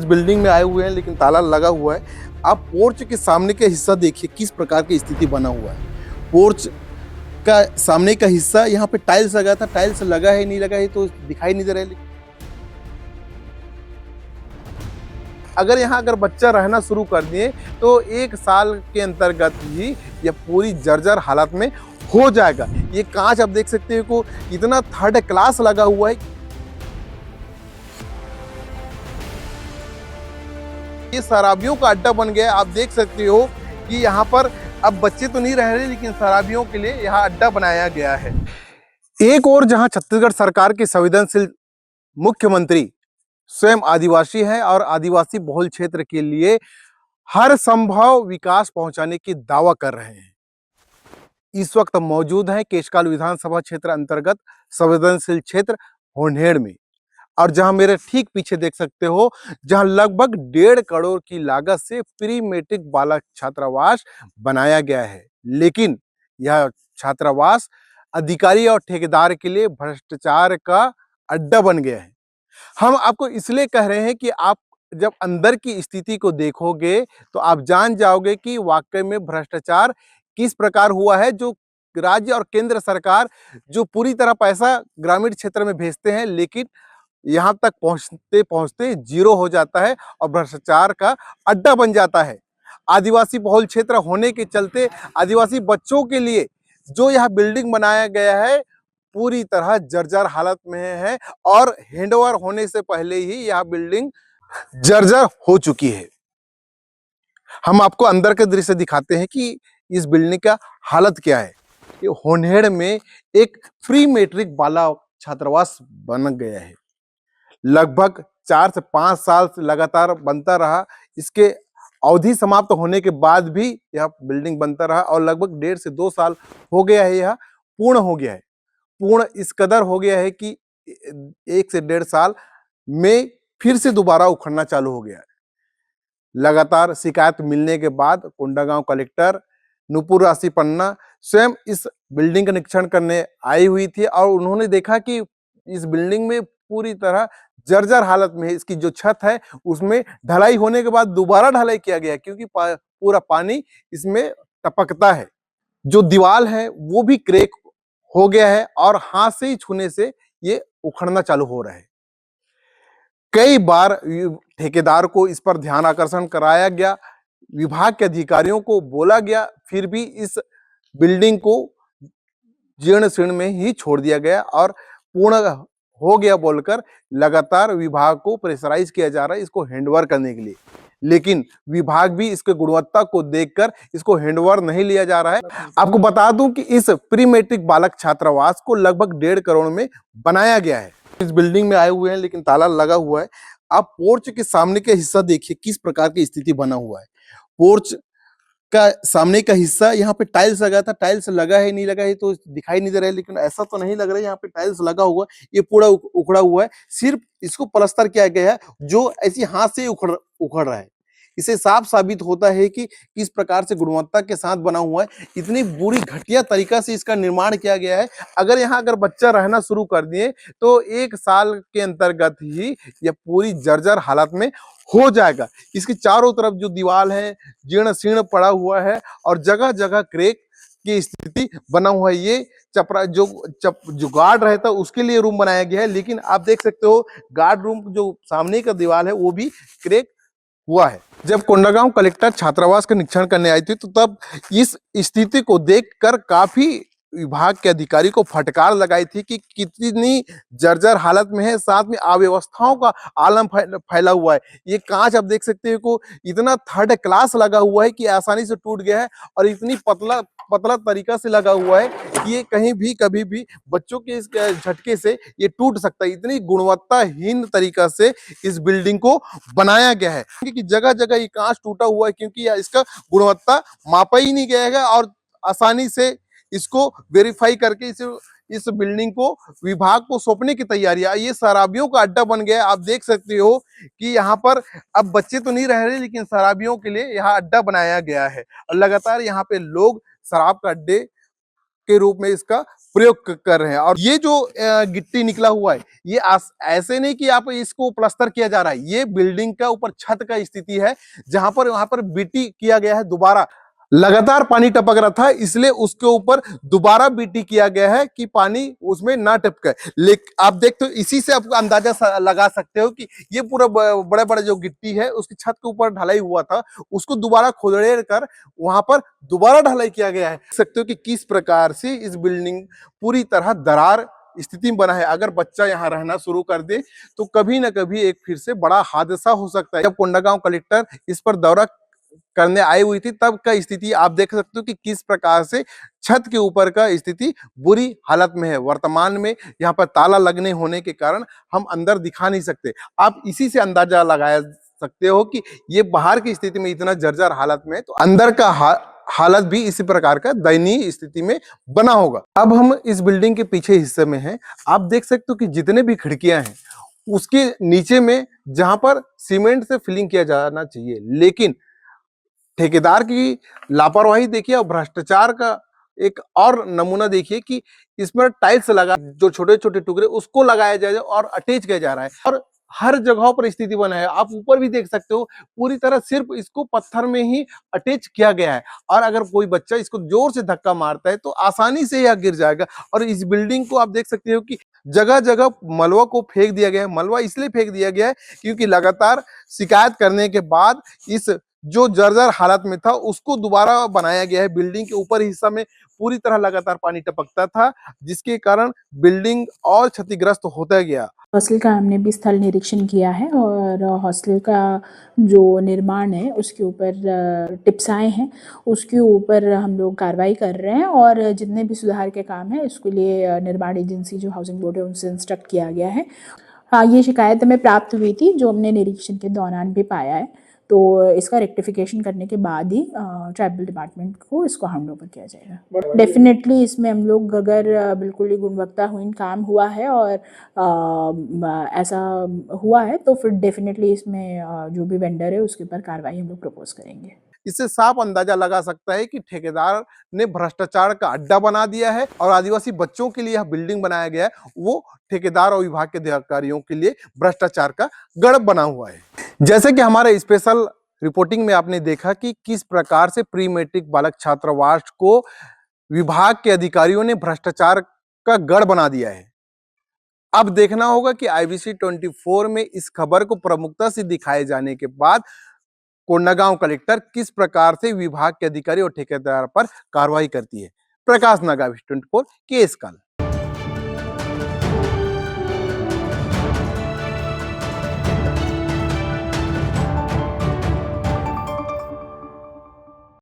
Building में आए हुए हैं लेकिन ताला लगा हुआ है। आप पोर्च के सामने का हिस्सा देखिए किस प्रकार की स्थिति बना हुआ है। पोर्च का सामने का हिस्सा यहाँ पे टाइल्स लगा था, टाइल्स लगा है नहीं लगा है तो दिखाई नहीं दे रहा है। अगर बच्चा रहना शुरू कर दिए तो 1 साल के अंतर्गत ही यह पूरी जर्जर हालत में हो जाएगा। ये कांच आप देख सकते हो इतना थर्ड क्लास लगा हुआ है। ये शराबियों का अड्डा बन गया। आप देख सकते हो कि यहाँ पर अब बच्चे तो नहीं रह रहे लेकिन शराबियों के लिए यहाँ अड्डा बनाया गया है। एक और जहाँ छत्तीसगढ़ सरकार के संवेदनशील मुख्यमंत्री स्वयं आदिवासी हैं और आदिवासी बहुल क्षेत्र के लिए हर संभव विकास पहुंचाने की दावा कर रहे हैं। इस वक्त मौजूद हैं केशकाल विधानसभा क्षेत्र अंतर्गत संवेदनशील क्षेत्र होन्हेड़ में, और जहां मेरे ठीक पीछे देख सकते हो जहां लगभग 1.5 करोड़ की लागत से प्री मैट्रिक बालक छात्रावास बनाया गया है, लेकिन यह छात्रावास अधिकारी और ठेकेदार के लिए भ्रष्टाचार का अड्डा बन गया है। हम आपको इसलिए कह रहे हैं कि आप जब अंदर की स्थिति को देखोगे तो आप जान जाओगे कि वाकई में भ्रष्टाचार किस प्रकार हुआ है। जो राज्य और केंद्र सरकार जो पूरी तरह पैसा ग्रामीण क्षेत्र में भेजते हैं, लेकिन यहाँ तक पहुँचते पहुँचते जीरो हो जाता है और भ्रष्टाचार का अड्डा बन जाता है। आदिवासी बहुल क्षेत्र होने के चलते आदिवासी बच्चों के लिए जो यह बिल्डिंग बनाया गया है पूरी तरह जर्जर हालत में है और हैंडओवर होने से पहले ही यह बिल्डिंग जर्जर हो चुकी है। हम आपको अंदर के दृश्य दिखाते हैं कि इस बिल्डिंग का हालत क्या है। ये होन्हेड़ में एक प्री मैट्रिक बालक छात्रावास बन गया है। लगभग 4 से 5 साल से लगातार बनता रहा। इसके अवधि समाप्त होने के बाद भी यह बिल्डिंग बनता रहा और लगभग 1.5 से 2 साल हो गया है, यह पूर्ण हो गया है। पूर्ण इस कदर हो गया है कि 1 से 1.5 साल में फिर से दोबारा उखड़ना चालू हो गया है। लगातार शिकायत मिलने के बाद कोंडागांव कलेक्टर नुपुर राशि पन्ना स्वयं इस बिल्डिंग का निरीक्षण करने आई हुई थी और उन्होंने देखा कि इस बिल्डिंग में पूरी तरह जर्जर हालत में है। इसकी जो छत है उसमें ढलाई होने के बाद दोबारा ढलाई किया गया क्योंकि पूरा पानी इसमें टपकता है। जो दीवार है वो भी क्रैक हो गया है और हाथ से ही छूने से ये उखड़ना चालू हो रहा है। कई बार ठेकेदार को इस पर ध्यान आकर्षण कराया गया, विभाग के अधिकारियों को बोला गया, फिर भी इस बिल्डिंग को जीर्ण शीर्ण में ही छोड़ दिया गया और पूर्ण हो गया बोलकर लगातार विभाग को प्रेशराइज किया जा रहा है इसको हैंडओवर करने के लिए, लेकिन विभाग भी इसके गुणवत्ता को देखकर इसको हैंडओवर नहीं लिया जा रहा है। आपको बता दूं कि इस प्री मैट्रिक बालक छात्रावास को लगभग 1.5 करोड़ में बनाया गया है। इस बिल्डिंग में आए हुए हैं लेकिन ताला लगा हुआ है। आप पोर्च के सामने का हिस्सा देखिए किस प्रकार की स्थिति बना हुआ है। पोर्च का सामने का हिस्सा यहाँ पे टाइल्स लगा था, टाइल्स लगा है नहीं लगा है तो दिखाई नहीं दे रहा है, लेकिन ऐसा तो नहीं लग रहा है यहाँ पे टाइल्स लगा हुआ है। ये पूरा उखड़ा हुआ है, सिर्फ इसको प्लास्टर किया गया है जो ऐसी हाथ से उखड़ रहा है। इसे साफ साबित होता है कि किस प्रकार से गुणवत्ता के साथ बना हुआ है। इतनी बुरी घटिया तरीका से इसका निर्माण किया गया है। अगर बच्चा रहना शुरू कर दिए तो 1 साल के अंतर्गत ही यह पूरी जर्जर हालत में हो जाएगा। इसकी चारों तरफ जो दीवार है जीर्ण शीर्ण पड़ा हुआ है और जगह जगह क्रैक की स्थिति बना हुआ है। ये चपरा जो गार्ड रहता है उसके लिए रूम बनाया गया है, लेकिन आप देख सकते हो गार्ड रूम जो सामने का दीवार है वो भी क्रैक हुआ है। जब कोंडागांव कलेक्टर छात्रावास का निरीक्षण करने आई थी तो तब इस स्थिति को देखकर काफी विभाग के अधिकारी को फटकार लगाई थी कि कितनी जर्जर हालत में है, साथ में अव्यवस्थाओं का आलम फैला हुआ है। ये कांच आप देख सकते हो इतना थर्ड क्लास लगा हुआ है कि आसानी से टूट गया है और इतनी पतला पतला तरीका से लगा हुआ है कि ये कहीं भी कभी भी बच्चों के इस झटके से ये टूट सकता है। इतनी गुणवत्ताहीन तरीका से इस बिल्डिंग को बनाया गया है कि जगह जगह ये कांच टूटा हुआ है क्योंकि इसका गुणवत्ता मापा ही नहीं गया है और आसानी से इसको वेरीफाई करके इस बिल्डिंग को विभाग को सौंपने की तैयारी है। ये शराबियों का अड्डा बन गया है। आप देख सकते हो कि यहाँ पर अब बच्चे तो नहीं रह रहे लेकिन शराबियों के लिए यहाँ अड्डा बनाया गया है और लगातार यहाँ पे लोग शराब का अड्डे के रूप में इसका प्रयोग कर रहे हैं। और ये जो गिट्टी निकला हुआ है, ये ऐसे नहीं कि आप इसको प्लास्टर किया जा रहा है, ये बिल्डिंग का ऊपर छत का स्थिति है, जहां पर वहां पर बीटी किया गया है। दोबारा लगातार पानी टपक रहा था, इसलिए उसके ऊपर दोबारा बीटी किया गया है कि पानी उसमें ना टपके। लेकिन आप देखते हो, इसी से आप अंदाजा लगा सकते हो कि ये पूरा बड़े बड़े जो गिट्टी है उसकी छत के ऊपर ढलाई हुआ था, उसको दोबारा खोदेड़ कर वहां पर दोबारा ढलाई किया गया है। देख सकते हो कि किस प्रकार से इस बिल्डिंग पूरी तरह दरार स्थिति में बना है। अगर बच्चा यहाँ रहना शुरू कर दे तो कभी ना कभी एक फिर से बड़ा हादसा हो सकता है। जब कोंडागांव कलेक्टर इस पर दौरा करने आई हुई थी, तब का स्थिति आप देख सकते हो कि किस प्रकार से छत के ऊपर का स्थिति बुरी हालत में है। वर्तमान में यहाँ पर ताला लगने होने के कारण हम अंदर दिखा नहीं सकते। आप इसी से अंदाजा लगाया सकते हो कि ये बाहर की स्थिति में इतना जर्जर हालत में है, तो अंदर का हालत भी इसी प्रकार का दयनीय स्थिति में बना होगा। अब हम इस बिल्डिंग के पीछे हिस्से में हैं। आप देख सकते हो कि जितने भी खिड़कियां हैं उसके नीचे में जहां पर सीमेंट से फिलिंग किया जाना चाहिए, लेकिन ठेकेदार की लापरवाही देखिए और भ्रष्टाचार का एक और नमूना देखिए कि इसमें टाइल्स लगा, जो छोटे छोटे टुकड़े उसको लगाया जाए और अटैच किया जा रहा है, और हर जगह पर स्थिति बना है। आप ऊपर भी देख सकते हो, पूरी तरह सिर्फ इसको पत्थर में ही अटैच किया गया है, और अगर कोई बच्चा इसको जोर से धक्का मारता है तो आसानी से यह गिर जाएगा। और इस बिल्डिंग को आप देख सकते हो कि जगह जगह मलबा को फेंक दिया गया है। मलबा इसलिए फेंक दिया गया है क्योंकि लगातार शिकायत करने के बाद इस जो जर्जर हालत में था उसको दोबारा बनाया गया है। बिल्डिंग के ऊपर हिस्सा में पूरी तरह लगातार पानी टपकता था, जिसके कारण बिल्डिंग और क्षतिग्रस्त होता गया। हॉस्टल का हमने भी स्थल निरीक्षण किया है और हॉस्टल का जो निर्माण है उसके ऊपर टिप्स आए हैं, उसके ऊपर हम लोग कार्रवाई कर रहे हैं, और जितने भी सुधार के काम हैं इसके लिए निर्माण एजेंसी जो हाउसिंग बोर्ड है उनसे इंस्ट्रक्ट किया गया है। हाँ, ये शिकायत हमें प्राप्त हुई थी जो हमने निरीक्षण के दौरान भी पाया है, तो इसका रेक्टिफिकेशन करने के बाद ही ट्राइबल डिपार्टमेंट को इसको हैंड ओवर किया जाएगा। डेफिनेटली इसमें हम लोग अगर बिल्कुल ही गुणवत्ताहीन काम हुआ है और ऐसा हुआ है तो फिर डेफिनेटली इसमें जो भी वेंडर है उसके ऊपर कार्रवाई हम लोग प्रपोज करेंगे। इससे साफ अंदाजा लगा सकता है कि ठेकेदार ने भ्रष्टाचार का अड्डा बना दिया है, और आदिवासी बच्चों के लिए यह बिल्डिंग बनाया गया है वो ठेकेदार और विभाग के अधिकारियों के लिए भ्रष्टाचार का गढ़ बना हुआ है। जैसे कि हमारे स्पेशल रिपोर्टिंग में आपने देखा कि किस प्रकार से प्री मैट्रिक बालक छात्रावास को विभाग के अधिकारियों ने भ्रष्टाचार का गढ़ बना दिया है। अब देखना होगा कि IBC 24 में इस खबर को प्रमुखता से दिखाए जाने के बाद कोंडागांव कलेक्टर किस प्रकार से विभाग के अधिकारी और ठेकेदार पर कार्रवाई करती है। प्रकाश नागाविश 24 केस काल।